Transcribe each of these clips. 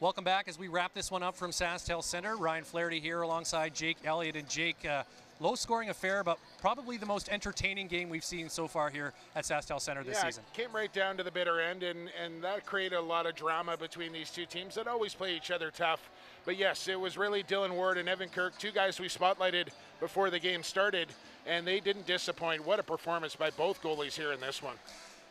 Welcome back as we wrap this one up from SaskTel Center. Ryan Flaherty here alongside Jake Elliott. And Jake, low-scoring affair, but probably the most entertaining game we've seen so far here at SaskTel Center this season. It came right down to the bitter end, and that created a lot of drama between these two teams that always play each other tough. But yes, it was really Dylan Ward and Evan Kirk, two guys we spotlighted before the game started, and they didn't disappoint. What a performance by both goalies here in this one.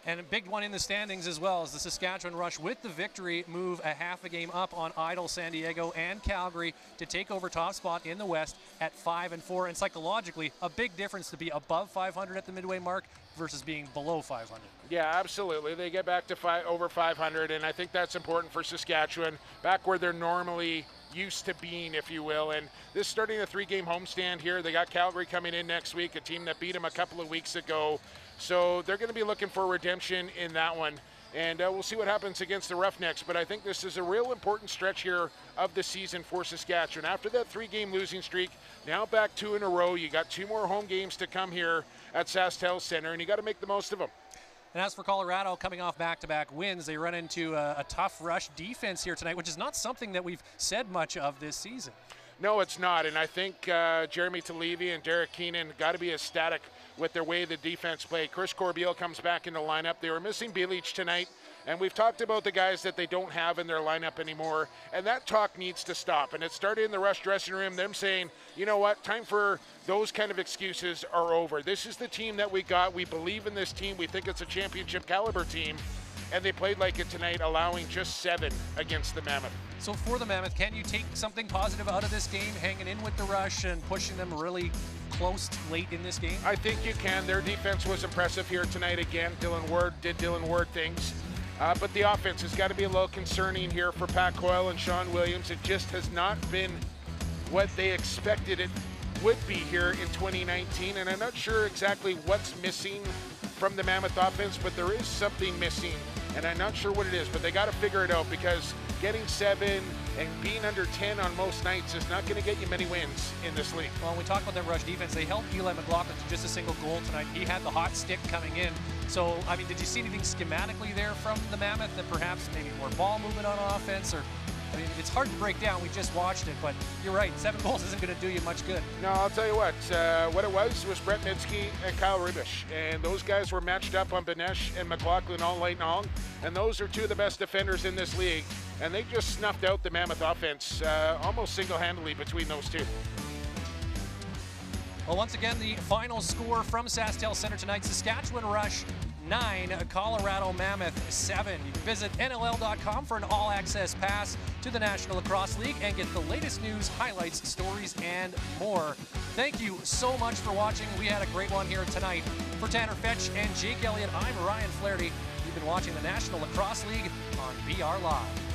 And a big one in the standings as well as the Saskatchewan Rush with the victory move a half a game up on idle San Diego and Calgary to take over top spot in the West at 5-4. And psychologically, a big difference to be above 500 at the midway mark versus being below 500. Yeah, absolutely. They get back to over 500, and I think that's important for Saskatchewan, back where they're normally used to being, if you will. And this starting a 3-game homestand here. They got Calgary coming in next week, a team that beat them a couple of weeks ago. So they're going to be looking for redemption in that one. And we'll see what happens against the Roughnecks. But I think this is a real important stretch here of the season for Saskatchewan. After that 3-game losing streak, now back 2 in a row. You got 2 more home games to come here at SaskTel Center, and you got to make the most of them. And as for Colorado, coming off back-to-back wins, they run into a tough rush defense here tonight, which is not something that we've said much of this season. No, it's not, and I think Jeremy Talevi and Derek Keenan got to be ecstatic with their way the defense played. Chris Corbeil comes back in the lineup. They were missing Bilic tonight, and we've talked about the guys that they don't have in their lineup anymore, and that talk needs to stop. And it started in the Rush dressing room, them saying, you know what, time for those kind of excuses are over. This is the team that we got. We believe in this team. We think it's a championship caliber team. And they played like it tonight, allowing just 7 against the Mammoth. So for the Mammoth, can you take something positive out of this game, hanging in with the Rush and pushing them really close late in this game? I think you can. Their defense was impressive here tonight again. Dylan Ward did Dylan Ward things. But the offense has got to be a little concerning here for Pat Coyle and Sean Williams. It just has not been what they expected it would be here in 2019. And I'm not sure exactly what's missing from the Mammoth offense, but there is something missing. And I'm not sure what it is, but they got to figure it out, because getting 7 and being under 10 on most nights is not going to get you many wins in this league. Well, when we talk about that Rush defense, they held Eli McLaughlin to just a single goal tonight. He had the hot stick coming in. So, I mean, did you see anything schematically there from the Mammoth that perhaps maybe more ball movement on offense? Or, I mean, it's hard to break down. We just watched it, but you're right. 7 goals isn't going to do you much good. No, I'll tell you what it was Brett Minsky and Kyle Ribish. And those guys were matched up on Banesh and McLaughlin all night long. And those are 2 of the best defenders in this league. And they just snuffed out the Mammoth offense almost single-handedly between those 2. Well, once again, the final score from SaskTel Center tonight, Saskatchewan Rush 9, Colorado Mammoth 7. You can visit NLL.com for an all-access pass to the National Lacrosse League and get the latest news, highlights, stories, and more. Thank you so much for watching. We had a great one here tonight. For Tanner Fetch and Jake Elliott, I'm Ryan Flaherty. You've been watching the National Lacrosse League on BR Live.